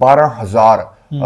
12,000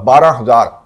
12,000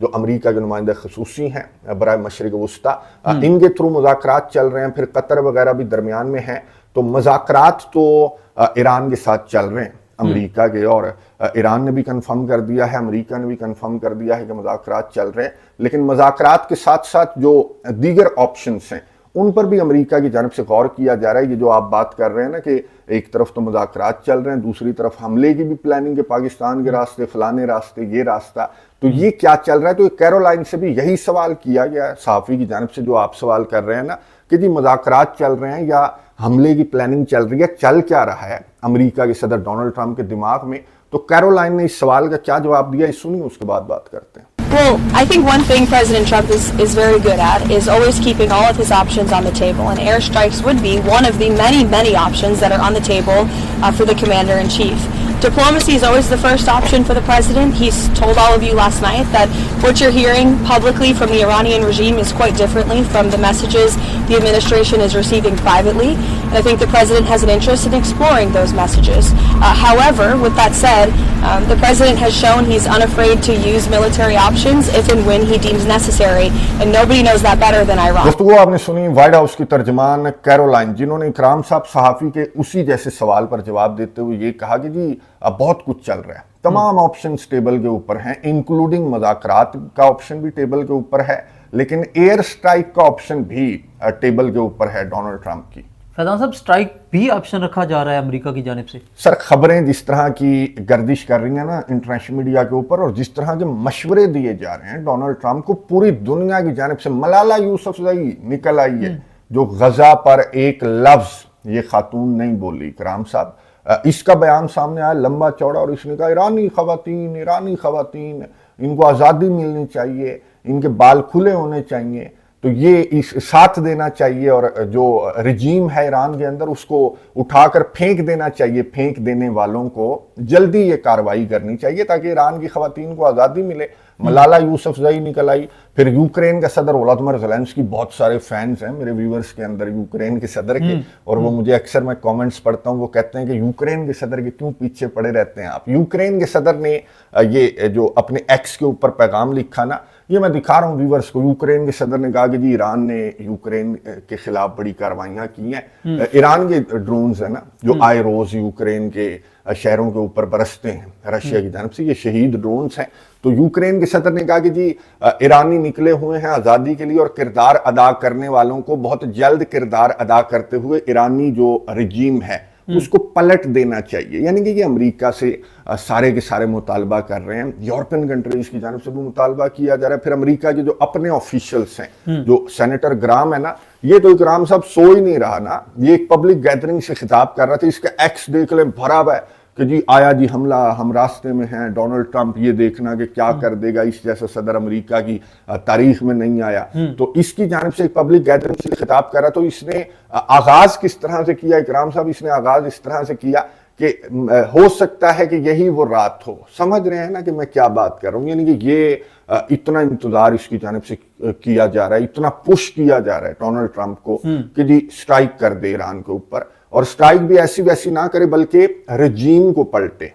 جو امریکہ کے نمائندہ خصوصی ہیں برائے مشرق وسطیٰ، ان کے تھرو مذاکرات چل رہے ہیں، پھر قطر وغیرہ بھی درمیان میں ہیں. تو مذاکرات تو ایران کے ساتھ چل رہے ہیں امریکہ کے، اور ایران نے بھی کنفرم کر دیا ہے، امریکہ نے بھی کنفرم کر دیا ہے کہ مذاکرات چل رہے ہیں. لیکن مذاکرات کے ساتھ ساتھ جو دیگر آپشنز ہیں ان پر بھی امریکہ کی جانب سے غور کیا جا رہا ہے. یہ جو آپ بات کر رہے ہیں نا کہ ایک طرف تو مذاکرات چل رہے ہیں، دوسری طرف حملے کی بھی پلاننگ ہے، پاکستان کے راستے، فلانے راستے، یہ راستہ، تو یہ کیا چل رہا ہے؟ تو کیرولائن سے بھی یہی سوال کیا گیا ہے صحافی کی جانب سے، جو آپ سوال کر رہے ہیں نا کہ جی مذاکرات چل رہے ہیں یا حملے کی پلاننگ چل رہی ہے، چل کیا رہا ہے امریکہ کے صدر ڈونلڈ ٹرمپ کے دماغ میں؟ تو کیرولائن نے اس سوال کا کیا جواب دیا، اس سنیے، اس کے بعد بات کرتے ہیں. Well, I think one thing President Trump is very good at is always keeping all of his options on the table, and airstrikes would be one of the many, many options that are on the table for the commander-in-chief. Diplomacy is always the first option for the president. He's told all of you last night that what you're hearing publicly from the Iranian regime is quite differently from the messages the administration is receiving privately. And I think the president has an interest in exploring those messages. However, with that said, the president has shown he's unafraid to use military options if and when he deems necessary, and nobody knows that better than Iran. گفتگو آپ نے سنی white house کی ترجمان Caroline, جنہوں نے اکرام صاحب صحافی کے اسی جیسے سوال پر جواب دیتے ہوئے یہ کہا کہ جی اب بہت کچھ چل رہا ہے، تمام آپشنز ٹیبل کے اوپر ہیں، انکلوڈنگ مذاکرات کا آپشن بھی ٹیبل کے اوپر ہے، لیکن ایئر سٹرائک کا آپشن بھی ٹیبل کے اوپر ہے ڈونلڈ ٹرمپ کی. فیضان صاحب اسٹرائک بھی آپشن رکھا جا رہا ہے امریکہ کی جانب سے؟ سر خبریں جس طرح کی گردش کر رہی ہیں نا انٹرنیشنل میڈیا کے اوپر، اور جس طرح کے مشورے دیے جا رہے ہیں ڈونلڈ ٹرمپ کو پوری دنیا کی جانب سے، ملالہ یوسفزئی نکل آئی ہے جو غزہ پر ایک لفظ یہ خاتون نہیں بولی. کرام صاحب اس کا بیان سامنے آیا لمبا چوڑا، اور اس نے کہا ایرانی خواتین ان کو آزادی ملنی چاہیے، ان کے بال کھلے ہونے چاہیے، تو یہ ساتھ دینا چاہیے، اور جو رجیم ہے ایران کے اندر اس کو اٹھا کر پھینک دینا چاہیے، پھینک دینے والوں کو جلدی یہ کارروائی کرنی چاہیے تاکہ ایران کی خواتین کو آزادی ملے. ملالہ یوسفزئی نکل آئی. پھر یوکرین کا صدر ولادیمیر زیلنسکی، بہت سارے فینز ہیں میرے ویورز کے اندر یوکرین کے صدر کے، اور وہ مجھے اکثر میں کامنٹس پڑھتا ہوں، وہ کہتے ہیں کہ یوکرین کے صدر کے کیوں پیچھے پڑے رہتے ہیں آپ. یوکرین کے صدر نے یہ جو اپنے ایکس کے اوپر پیغام لکھا نا، یہ میں دکھا رہا ہوں ویورز کو. یوکرین کے صدر نے کہا کہ جی ایران نے یوکرین کے خلاف بڑی کاروائیاں کی ہیں. ایران کے ڈرونز ہیں نا جو آئے روز یوکرین کے شہروں کے اوپر برستے ہیں رشیا کی جانب سے، یہ شہید ڈرونز ہیں. تو یوکرین کے صدر نے کہا کہ جی ایرانی نکلے ہوئے ہیں آزادی کے لیے، اور کردار ادا کرنے والوں کو بہت جلد کردار ادا کرتے ہوئے ایرانی جو رجیم ہے اس کو پلٹ دینا چاہیے. یعنی کہ یہ امریکہ سے سارے کے سارے مطالبہ کر رہے ہیں، یورپین کنٹریز کی جانب سے بھی مطالبہ کیا جا رہا ہے. پھر امریکہ کے جو اپنے آفیشلز ہیں، جو سینیٹر گرام ہے نا، یہ تو اکرام صاحب سو ہی نہیں رہا نا، یہ ایک پبلک گیدرنگ سے خطاب کر رہا تھا. اس کا ایکس دیکھ لیں، بھرا ہوا ہے کہ جی آیا جی حملہ، ہم راستے میں ہیں، ڈونلڈ ٹرمپ یہ دیکھنا کہ کیا کر دے گا، اس جیسا صدر امریکہ کی تاریخ میں نہیں آیا. تو اس کی جانب سے ایک پبلک گیدرنگ سے خطاب کر رہا. تو اس نے آغاز کس طرح سے کیا اکرام صاحب؟ اس نے آغاز اس طرح سے کیا کہ ہو سکتا ہے کہ یہی وہ رات ہو. سمجھ رہے ہیں نا کہ میں کیا بات کر رہا ہوں؟ یعنی کہ یہ اتنا انتظار اس کی جانب سے کیا جا رہا ہے، اتنا پش کیا جا رہا ہے ڈونلڈ ٹرمپ کو کہ جی سٹرائک کر دے ایران کے اوپر، اور سٹرائک بھی ایسی ویسی نہ کرے بلکہ رجیم کو پلٹے،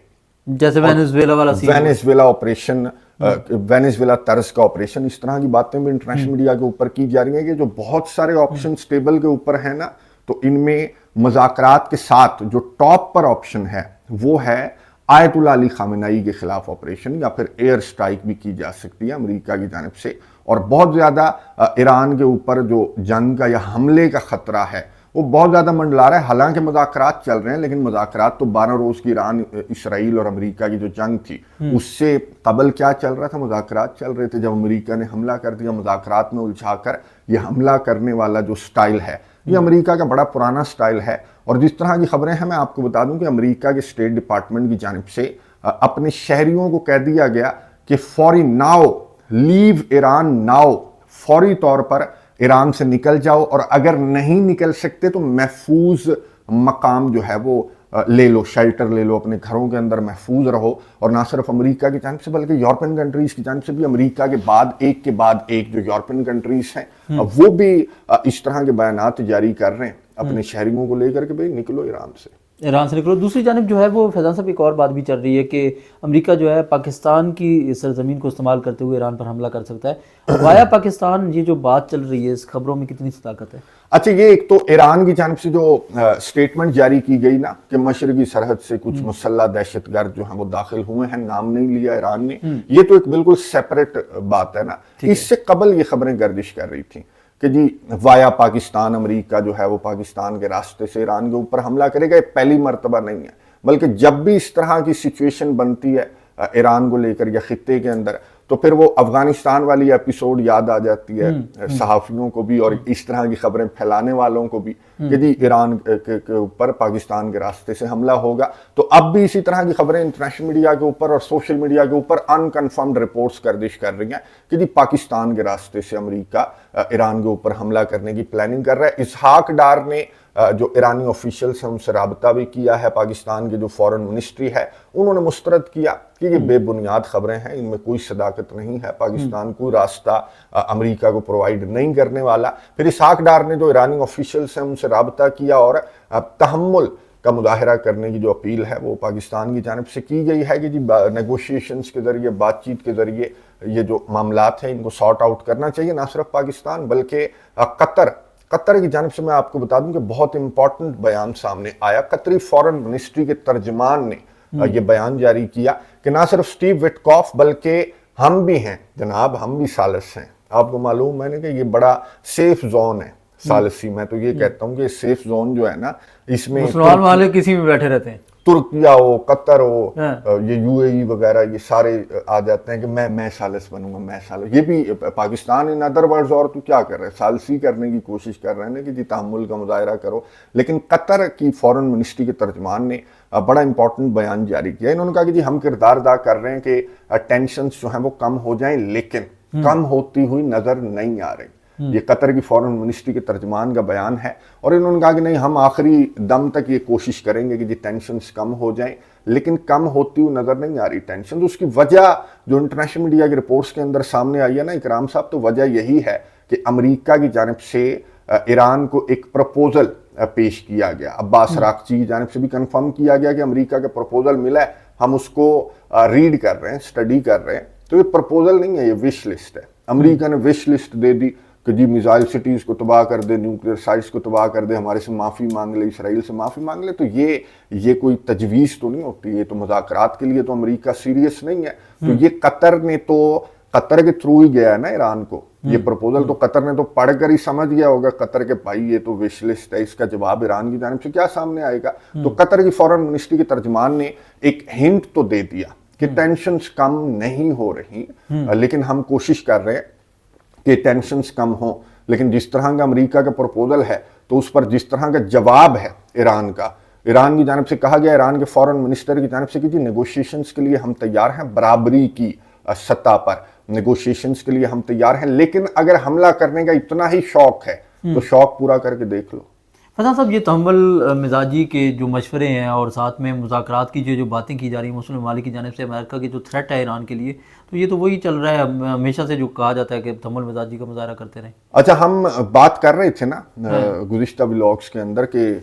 جیسے وینزویلا والا وینزویلا آپریشن، وینزویلا طرز کا آپریشن. اس طرح کی باتیں بھی انٹرنیشنل میڈیا کے اوپر کی جا رہی ہیں کہ جو بہت سارے آپشنز ٹیبل کے اوپر ہیں نا، تو ان میں مذاکرات کے ساتھ جو ٹاپ پر آپشن ہے وہ ہے آیت اللہ علی خامنئی کے خلاف آپریشن، یا پھر ایئر سٹرائک بھی کی جا سکتی ہے امریکہ کی جانب سے. اور بہت زیادہ ایران کے اوپر جو جنگ کا یا حملے کا خطرہ ہے وہ بہت زیادہ منڈلا رہا ہے. حالانکہ مذاکرات چل رہے ہیں، لیکن مذاکرات تو 12 روز کی ایران اسرائیل اور امریکہ کی جو جنگ تھی اس سے قبل کیا چل رہا تھا؟ مذاکرات چل رہے تھے. جب امریکہ نے حملہ کر دیا مذاکرات میں الجھا کر، یہ حملہ کرنے والا جو سٹائل ہے یہ امریکہ کا بڑا پرانا سٹائل ہے. اور جس طرح کی خبریں ہیں، میں آپ کو بتا دوں کہ امریکہ کے اسٹیٹ ڈپارٹمنٹ کی جانب سے اپنے شہریوں کو کہہ دیا گیا کہ فوری ناؤ لیو ایران ناؤ، فوری طور پر ایران سے نکل جاؤ، اور اگر نہیں نکل سکتے تو محفوظ مقام جو ہے وہ لے لو، شیلٹر لے لو، اپنے گھروں کے اندر محفوظ رہو. اور نہ صرف امریکہ کی جانب سے بلکہ یورپین کنٹریز کی جانب سے بھی، امریکہ کے بعد ایک کے بعد ایک جو یورپین کنٹریز ہیں وہ بھی اس طرح کے بیانات جاری کر رہے ہیں اپنے شہریوں کو لے کر کے بھئی نکلو ایران سے. ایران سے نکلو. دوسری جانب جو ہے وہ فیضان صاحب ایک اور بات بھی چل رہی ہے کہ امریکہ جو ہے پاکستان کی سرزمین کو استعمال کرتے ہوئے ایران پر حملہ کر سکتا ہے. وایا پاکستان یہ جو بات چل رہی ہے اس خبروں میں کتنی صداقت ہے؟ اچھا، یہ ایک تو ایران کی جانب سے جو سٹیٹمنٹ جاری کی گئی نا کہ مشرقی سرحد سے کچھ مسلح دہشت گرد جو ہیں وہ داخل ہوئے ہیں، نام نہیں لیا ایران نے، یہ تو ایک بالکل سیپریٹ بات ہے نا. اس سے قبل یہ خبریں گردش کر رہی تھیں کہ جی وایا پاکستان امریکہ جو ہے وہ پاکستان کے راستے سے ایران کے اوپر حملہ کرے گا. یہ پہلی مرتبہ نہیں ہے، بلکہ جب بھی اس طرح کی سچویشن بنتی ہے ایران کو لے کر یا خطے کے اندر تو پھر وہ افغانستان والی ایپیسوڈ یاد آ جاتی ہے صحافیوں کو بھی اور اس طرح کی خبریں پھیلانے والوں کو بھی کہ جی ایران کے اوپر پاکستان کے راستے سے حملہ ہوگا. تو اب بھی اسی طرح کی خبریں انٹرنیشنل میڈیا کے اوپر اور سوشل میڈیا کے اوپر انکنفرمڈ رپورٹس گردش کر رہی ہیں کہ جی پاکستان کے راستے سے امریکہ ایران کے اوپر حملہ کرنے کی پلاننگ کر رہا ہے. اسحاق ڈار نے جو ایرانی آفیشلز ہیں ان سے رابطہ بھی کیا ہے. پاکستان کی جو فورن منسٹری ہے انہوں نے مسترد کیا کہ یہ بے بنیاد خبریں ہیں، ان میں کوئی صداقت نہیں ہے، پاکستان کوئی راستہ امریکہ کو پرووائڈ نہیں کرنے والا. پھر اسحاق ڈار نے جو ایرانی آفیشلز ہیں ان سے رابطہ کیا اور تحمل کا مظاہرہ کرنے کی جو اپیل ہے وہ پاکستان کی جانب سے کی گئی ہے کہ جی نیگوشیشنز کے ذریعے، بات چیت کے ذریعے یہ جو معاملات ہیں ان کو سارٹ آؤٹ کرنا چاہیے. نہ صرف پاکستان بلکہ قطر کی جانب سے میں آپ کو بتا دوں کہ بہت امپورٹنٹ بیان سامنے آیا. قطری فورن منسٹری کے ترجمان نے یہ بیان جاری کیا کہ نہ صرف سٹیو وٹکاف بلکہ ہم بھی ہیں جناب، ہم بھی ثالث ہیں. آپ کو معلوم ہے نا کہ یہ بڑا سیف زون ہے ثالثی. میں تو یہ کہتا ہوں کہ سیف زون جو ہے نا اس میں مسلمان والے کسی میں بیٹھے رہتے ہیں، ترکیہ ہو، قطر ہو، یہ یو اے ای وغیرہ، یہ سارے آ جاتے ہیں کہ میں ثالث بنوں گا، میں ثالث. یہ بھی پاکستان ان ادر ورڈز اور تو کیا کر رہے ہیں، ثالثی کرنے کی کوشش کر رہے ہیں کہ جی تحمل کا مظاہرہ کرو. لیکن قطر کی فورن منسٹری کے ترجمان نے بڑا امپورٹنٹ بیان جاری کیا. انہوں نے کہا کہ جی ہم کردار ادا کر رہے ہیں کہ ٹینشنز جو ہیں وہ کم ہو جائیں، لیکن کم ہوتی ہوئی نظر نہیں آ رہی. یہ قطر کی فورن منسٹری کے ترجمان کا بیان ہے اور انہوں نے کہا کہ نہیں، ہم آخری دم تک یہ کوشش کریں گے کہ جی ٹینشنز کم ہو جائیں، لیکن کم ہوتی ہوئی نظر نہیں آ رہی ٹینشنز. اس کی وجہ جو انٹرنیشنل میڈیا کے رپورٹس کے اندر سامنے آئی ہے نا اکرام صاحب، تو وجہ یہی ہے کہ امریکہ کی جانب سے ایران کو ایک پرپوزل پیش کیا گیا. عباس راقچی کی جانب سے بھی کنفرم کیا گیا کہ امریکہ کا پرپوزل ملا ہے، ہم اس کو ریڈ کر رہے ہیں، اسٹڈی کر رہے ہیں. تو یہ پرپوزل نہیں ہے، یہ وش لسٹ ہے. امریکہ نے وش لسٹ دے دی کہ جی میزائل سٹیز کو تباہ کر دے، نیوکلیئر سائٹس کو تباہ کر دے، ہمارے سے معافی مانگ لے، اسرائیل سے معافی مانگ لے. تو یہ کوئی تجویز تو نہیں ہوتی، یہ تو مذاکرات کے لیے تو امریکہ سیریس نہیں ہے. تو یہ قطر کے تھرو ہی گیا ہے نا ایران کو یہ پرپوزل. تو قطر نے تو پڑھ کر ہی سمجھ گیا ہوگا قطر کے بھائی یہ تو وش لسٹ ہے، اس کا جواب ایران کی جانب سے کیا سامنے آئے گا. تو قطر کی فورن منسٹری کے ترجمان نے ایک ہنٹ تو دے دیا کہ ٹینشنز کم نہیں ہو رہی، لیکن ہم کوشش کر رہے ہیں کہ ٹینشنز کم ہوں. لیکن جس طرح کا امریکہ کا پرپوزل ہے تو اس پر جس طرح کا جواب ہے ایران کی جانب سے کہا گیا، ایران کے فورن منسٹر کی جانب سے کہ جی نیگوشیشنز کے لیے ہم تیار ہیں، برابری کی سطح پر نیگوشیشنز کے لیے ہم تیار ہیں، لیکن اگر حملہ کرنے کا اتنا ہی شوق ہے تو شوق پورا کر کے دیکھ لو. فیضان صاحب، یہ تحمل مزاجی کے جو مشورے ہیں اور ساتھ میں مذاکرات کی جو باتیں کی جا رہی ہیں مسلم ممالک کی جانب سے، امریکہ کی جو تھریٹ ہے ایران کے لیے، تو یہ تو وہی چل رہا ہے ہمیشہ سے جو کہا جاتا ہے کہ تحمل مزاجی کا مظاہرہ کرتے رہیں. اچھا، ہم بات کر رہے تھے نا گزشتہ ولاگس کے اندر کہ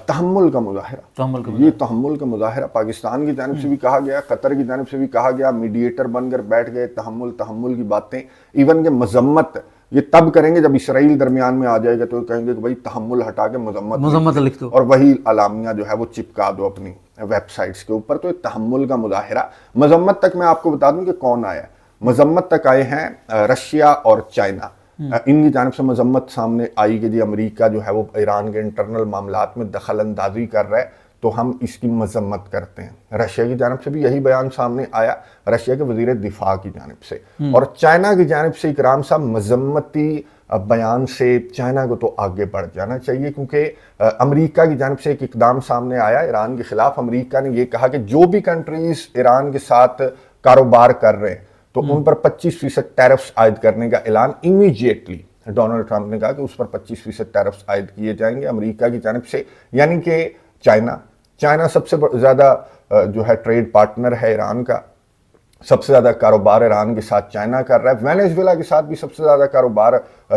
تحمل کا مظاہرہ، یہ تحمل کا مظاہرہ پاکستان کی جانب سے بھی کہا گیا، قطر کی جانب سے بھی کہا گیا، میڈیٹر بن کر بیٹھ گئے. تحمل کی باتیں، ایون کہ مذمت یہ تب کریں گے جب اسرائیل درمیان میں آ جائے گا تو کہیں گے کہ بھائی تحمل ہٹا کے مذمت لکھ دو اور وہی اعلامیہ جو ہے وہ چپکا دو اپنی ویب سائٹس کے اوپر. تو یہ تحمل کا مظاہرہ. مذمت تک میں آپ کو بتا دوں کہ کون آیا ہے. مذمت تک آئے ہیں رشیا اور چائنا. ان کی جانب سے مذمت سامنے آئی کہ جی امریکہ جو ہے وہ ایران کے انٹرنل معاملات میں دخل اندازی کر رہا ہے تو ہم اس کی مذمت کرتے ہیں. رشیا کی جانب سے بھی یہی بیان سامنے آیا، رشیا کے وزیر دفاع کی جانب سے. اور چائنا کی جانب سے اکرام صاحب مذمتی بیان سے چائنا کو تو آگے بڑھ جانا چاہیے، کیونکہ امریکہ کی جانب سے ایک اقدام سامنے آیا ایران کے خلاف. امریکہ نے یہ کہا کہ جو بھی کنٹریز ایران کے ساتھ کاروبار کر رہے ہیں تو ان پر 25% ٹیرفز عائد کرنے کا اعلان امیڈیٹلی ڈونلڈ ٹرمپ نے کہا کہ اس پر 25% ٹیرفز عائد کیے جائیں گے امریکہ کی جانب سے. یعنی کہ چائنا سب سے زیادہ جو ہے ٹریڈ پارٹنر ہے ایران کا، سب سے زیادہ کاروبار ایران کے ساتھ چائنا کر رہا ہے. وینیزویلا کے ساتھ بھی سب سے زیادہ کاروبار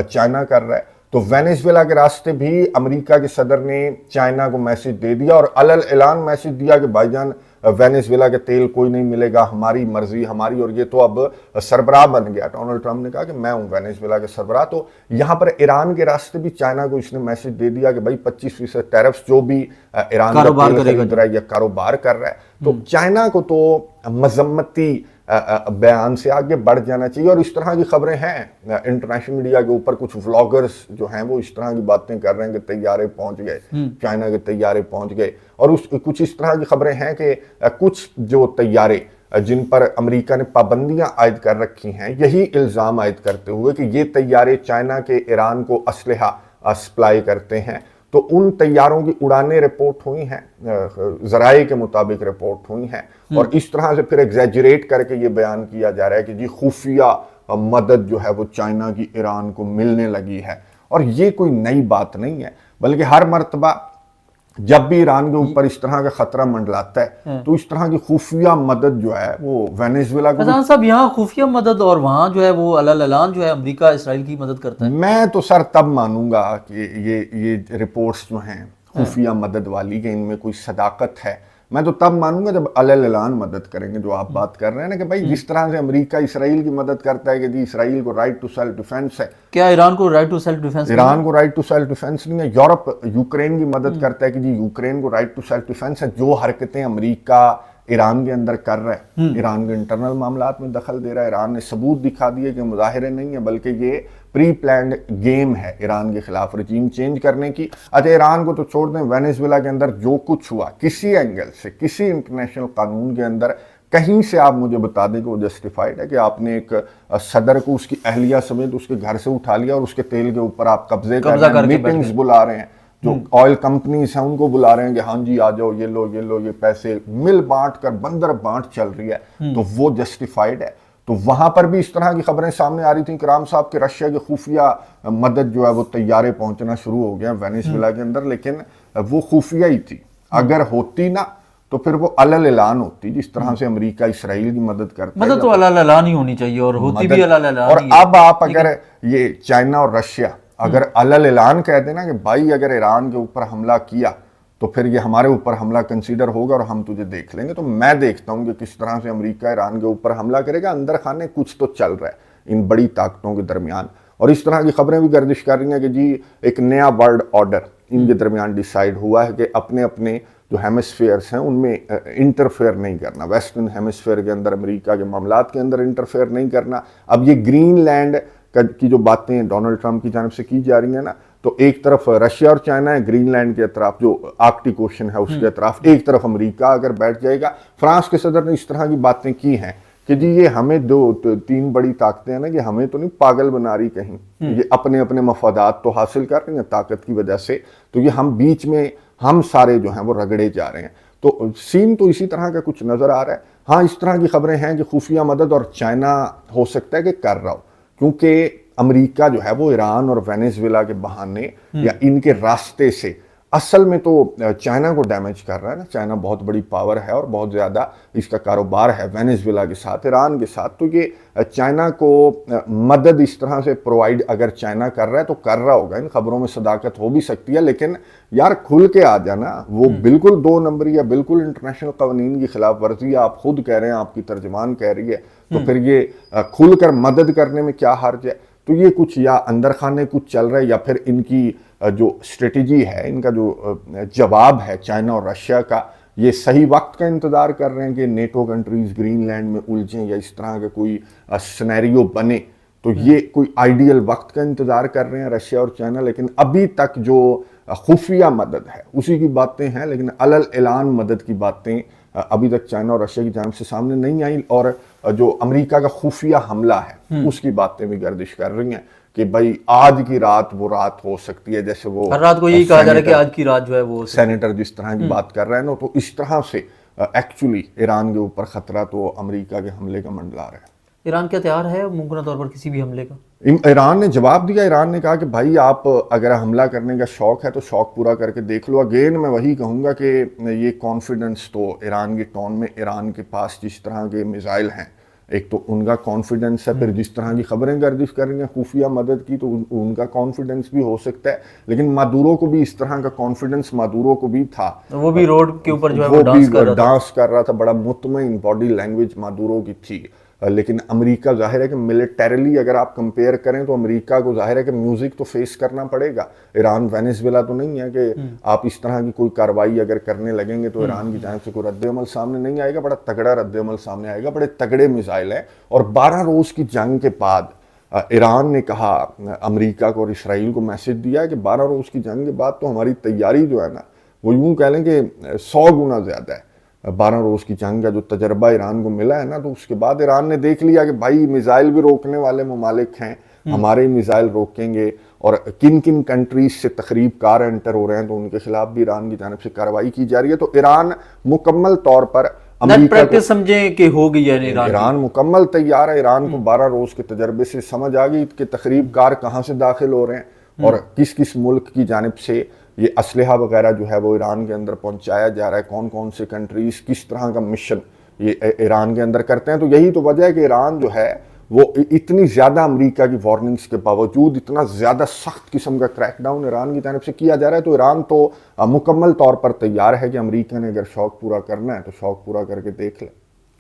چائنا کر رہا ہے. تو وینیزویلا کے راستے بھی امریکہ کے صدر نے چائنا کو میسج دے دیا اور علل اعلان میسج دیا کہ بھائی جان وینیزویلا کے تیل کوئی نہیں ملے گا، ہماری مرضی ہماری، اور یہ تو اب سربراہ بن گیا۔ ڈونلڈ ٹرمپ نے کہا کہ میں ہوں وینیزویلا کے سربراہ۔ تو یہاں پر ایران کے راستے بھی چائنا کو اس نے میسج دے دیا کہ بھائی 25% ٹیرفز جو بھی ایران کا تیل خرید رہا ہے یا کاروبار کر رہا ہے، تو چائنا کو تو مذمتی بیان سے آگے بڑھ جانا چاہیے۔ اور اس طرح کی خبریں ہیں انٹرنیشنل میڈیا کے اوپر، کچھ ولاگرز جو ہیں وہ اس طرح کی باتیں کر رہے ہیں کہ طیارے پہنچ گئے، چائنا کے طیارے پہنچ گئے، اور کچھ اس طرح کی خبریں ہیں کہ کچھ جو طیارے جن پر امریکہ نے پابندیاں عائد کر رکھی ہیں، یہی الزام عائد کرتے ہوئے کہ یہ طیارے چائنا کے ایران کو اسلحہ سپلائی کرتے ہیں، تو ان طیاروں کی اڑانیں رپورٹ ہوئی ہیں، ذرائع کے مطابق رپورٹ ہوئی ہیں، اور اس طرح سے پھر ایگزیجریٹ کر کے یہ بیان کیا جا رہا ہے کہ جی خفیہ مدد جو ہے وہ چائنا کی ایران کو ملنے لگی ہے۔ اور یہ کوئی نئی بات نہیں ہے، بلکہ ہر مرتبہ جب بھی ایران کے اوپر اس طرح کا خطرہ منڈلاتا ہے تو اس طرح کی خفیہ مدد جو ہے وہ وینیزویلا کو، فیضان صاحب یہاں خفیہ مدد اور وہاں جو ہے وہ علل اعلان جو ہے امریکہ اسرائیل کی مدد کرتا ہے۔ میں تو سر تب مانوں گا کہ یہ رپورٹس جو ہیں خفیہ مدد والی کہ ان میں کوئی صداقت ہے، میں تو تب مانوں گا جب علل اعلان مدد کریں گے، جو آپ بات کر رہے ہیں نا کہ بھائی جس طرح سے امریکہ اسرائیل کی مدد کرتا ہے کہ جی اسرائیل کو رائٹ ٹو سیلف ڈیفینس ہے، کیا ایران کو right to self defence? Iran کو رائٹ ٹو سیلف ڈیفینس نہیں ہے۔ یورپ یوکرین کی مدد کرتا ہے کہ جی یوکرین کو رائٹ ٹو سیلف ڈیفینس ہے۔ جو حرکتیں امریکہ ایران کے اندر کر رہا ہے، ایران کے انٹرنل معاملات میں دخل دے رہا ہے، ایران نے ثبوت دکھا دیے کہ مظاہرے نہیں ہیں بلکہ یہ پری پلانڈ گیم ہے ایران کے خلاف رجیم چینج کرنے کی۔ اچھا ایران کو تو چھوڑ دیں، وینیزویلا کے اندر جو کچھ ہوا کسی اینگل سے، کسی انٹرنیشنل قانون کے اندر کہیں سے آپ مجھے بتا دیں کہ وہ جسٹیفائڈ ہے کہ آپ نے ایک صدر کو اس کی اہلیہ سمیت اس کے گھر سے اٹھا لیا اور اس کے تیل کے اوپر آپ قبضے کر رہے ہیں، میٹنگز بلا رہے ہیں، جو آئل کمپنیز ہیں ان کو بلا رہے ہیں کہ ہاں جی آ جاؤ، یہ لو یہ پیسے مل بانٹ کر بندر بانٹ چل رہی ہے، تو وہ جسٹیفائڈ ہے۔ تو وہاں پر بھی اس طرح کی خبریں سامنے آ رہی تھیں کرام صاحب کہ رشیا کی خفیہ مدد جو ہے وہ طیارے پہنچنا شروع ہو گیا وینیزویلا کے اندر، لیکن وہ خفیہ ہی تھی۔ اگر ہوتی نا تو پھر وہ علل اعلان ہوتی، جس طرح سے امریکہ اسرائیل کی مدد کرتا ہے، مدد تو علل اعلان ہی ہونی چاہیے اور ہوتی بھی علل اعلان اور ہی ہے۔ اب آپ اگر یہ چائنا اور رشیا اگر علل اعلان کہہ دینا کہ بھائی اگر ایران کے اوپر حملہ کیا تو پھر یہ ہمارے اوپر حملہ کنسیڈر ہوگا اور ہم تجھے دیکھ لیں گے، تو میں دیکھتا ہوں کہ کس طرح سے امریکہ ایران کے اوپر حملہ کرے گا۔ اندر خانے کچھ تو چل رہا ہے ان بڑی طاقتوں کے درمیان، اور اس طرح کی خبریں بھی گردش کر رہی ہیں کہ جی ایک نیا ورلڈ آرڈر ان کے درمیان ڈیسائیڈ ہوا ہے کہ اپنے اپنے جو ہیمسفیئرس ہیں ان میں انٹرفیئر نہیں کرنا، ویسٹرن ہیمسفیئر کے اندر امریکہ کے معاملات کے اندر انٹرفیئر نہیں کرنا۔ اب یہ گرین لینڈ کی جو باتیں ڈونلڈ ٹرمپ کی جانب سے کی جا رہی ہیں نا، تو ایک طرف رشیا اور چائنا ہے گرین لینڈ کے اطراف، جو آرکٹک اوشن ہے اس کے اطراف، ایک طرف امریکہ اگر بیٹھ جائے گا۔ فرانس کے صدر نے اس طرح کی باتیں کی ہیں کہ جی یہ ہمیں تین بڑی طاقتیں ہیں نا کہ ہمیں تو نہیں پاگل بنا رہی کہیں، یہ اپنے اپنے مفادات تو حاصل کر رہی ہیں طاقت کی وجہ سے، تو یہ ہم بیچ میں ہم سارے جو ہیں وہ رگڑے جا رہے ہیں۔ تو سین تو اسی طرح کا کچھ نظر آ رہا ہے۔ ہاں اس طرح کی خبریں ہیں کہ خفیہ مدد اور چائنا ہو سکتا ہے کہ کر رہا ہو، کیونکہ امریکہ جو ہے وہ ایران اور وینیزویلا کے بہانے یا ان کے راستے سے اصل میں تو چائنا کو ڈیمیج کر رہا ہے نا۔ چائنا بہت بڑی پاور ہے اور بہت زیادہ اس کا کاروبار ہے وینیزویلا کے ساتھ، ایران کے ساتھ، تو یہ چائنا کو مدد اس طرح سے پرووائڈ اگر چائنا کر رہا ہے تو کر رہا ہوگا۔ ان خبروں میں صداقت ہو بھی سکتی ہے، لیکن یار کھل کے آ جانا، وہ بالکل دو نمبری یا بالکل انٹرنیشنل قوانین کی خلاف ورزی ہے، آپ خود کہہ رہے ہیں، آپ کی ترجمان کہہ رہی ہے، تو پھر یہ کھل کر مدد کرنے میں کیا حرج ہے؟ تو یہ کچھ یا اندر خانے کچھ چل رہا ہے یا پھر ان کی جو اسٹریٹجی ہے، ان کا جو جواب ہے چائنا اور رشیا کا، یہ صحیح وقت کا انتظار کر رہے ہیں کہ نیٹو کنٹریز گرین لینڈ میں الجھیں یا اس طرح کا کوئی سینیریو بنے، تو یہ کوئی آئیڈیل وقت کا انتظار کر رہے ہیں رشیا اور چائنا۔ لیکن ابھی تک جو خفیہ مدد ہے اسی کی باتیں ہیں، لیکن علل اعلان مدد کی باتیں ابھی تک چائنا اور رشیا کی جانب سے سامنے نہیں آئی، اور جو امریکہ کا خفیہ حملہ ہے اس کی باتیں بھی گردش کر رہی ہیں کہ بھائی آج کی رات وہ رات ہو سکتی ہے، جیسے وہ ہر رات کو یہی کہا جا رہا ہے کہ آج کی رات جو ہے وہ سینیٹر جس طرح کی بات کر رہے ہیں نا، تو اس طرح سے ایکچولی ایران کے اوپر خطرہ تو امریکہ کے حملے کا منڈلا رہا ہے۔ ایران کیا تیار ہے ممکنہ طور پر کسی بھی حملے کا؟ ایران نے جواب دیا، ایران نے کہا کہ بھائی آپ اگر حملہ کرنے کا شوق ہے تو شوق پورا کر کے دیکھ لو۔ اگین میں وہی کہوں گا کہ یہ کانفیڈنس تو ایران کے ٹون میں، ایران کے پاس جس طرح کے میزائل ہیں، ایک تو ان کا کانفیڈنس ہے، پھر جس طرح کی خبریں گردش کر رہی ہیں خفیہ مدد کی، تو ان کا کانفیڈنس بھی ہو سکتا ہے، لیکن مادورو کو بھی اس طرح کا کانفیڈنس مادورو کو بھی تھا، وہ بھی روڈ کے اوپر جو ہے وہ بھی ڈانس کر رہا تھا، بڑا مطمئن باڈی لینگویج مادورو کی تھی. لیکن امریکہ ظاہر ہے کہ ملیٹریلی اگر آپ کمپیئر کریں تو امریکہ کو ظاہر ہے کہ میوزک تو فیس کرنا پڑے گا. ایران وینیزویلا تو نہیں ہے کہ آپ اس طرح کی کوئی کارروائی اگر کرنے لگیں گے تو ایران کی جانب سے کوئی رد عمل سامنے نہیں آئے گا، بڑا تگڑا رد عمل سامنے آئے گا، بڑے تگڑے میزائل ہیں. اور 12 روز کی جنگ کے بعد ایران نے کہا، امریکہ کو اور اسرائیل کو میسج دیا ہے کہ 12 روز کی جنگ کے بعد تو ہماری تیاری جو ہے نا وہ یوں کہہ لیں کہ 100 گنا زیادہ ہے. 12 روز کی جنگ کا جو تجربہ ایران کو ملا ہے نا، تو اس کے بعد ایران نے دیکھ لیا کہ بھائی میزائل بھی روکنے والے ممالک ہیں، ہمارے میزائل روکیں گے، اور کن کن کنٹریز سے تخریب کار انٹر ہو رہے ہیں تو ان کے خلاف بھی ایران کی جانب سے کارروائی کی جا رہی ہے. تو ایران مکمل طور پر پریکٹس سمجھیں کہ ہو گئی ہے ایران مکمل تیار ہے. ایران کو 12 روز کے تجربے سے سمجھ آ گئی کہ تخریب کار کہاں سے داخل ہو رہے ہیں اور کس کس ملک کی جانب سے یہ اسلحہ وغیرہ جو ہے وہ ایران کے اندر پہنچایا جا رہا ہے، کون کون سے کنٹریز کس طرح کا مشن یہ ایران کے اندر کرتے ہیں. تو یہی تو وجہ ہے کہ ایران جو ہے وہ اتنی زیادہ امریکہ کی وارننگز کے باوجود اتنا زیادہ سخت قسم کا کریک ڈاؤن ایران کی جانب سے کیا جا رہا ہے. تو ایران تو مکمل طور پر تیار ہے کہ امریکہ نے اگر شوق پورا کرنا ہے تو شوق پورا کر کے دیکھ لے.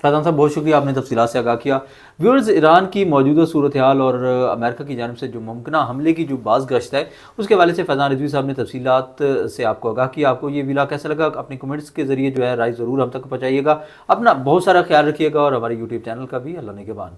فیضان صاحب بہت شکریہ، آپ نے تفصیلات سے آگاہ کیا. ویورز، ایران کی موجودہ صورتحال اور امریکہ کی جانب سے جو ممکنہ حملے کی جو باز گشت ہے اس کے حوالے سے فیضان رضوی صاحب نے تفصیلات سے آپ کو آگاہ کیا. آپ کو یہ ویلا کیسا لگا؟ اپنے کمنٹس کے ذریعے جو ہے رائے ضرور ہم تک پہنچائیے گا. اپنا بہت سارا خیال رکھیے گا اور ہمارے یوٹیوب چینل کا بھی. اللہ نگہبان.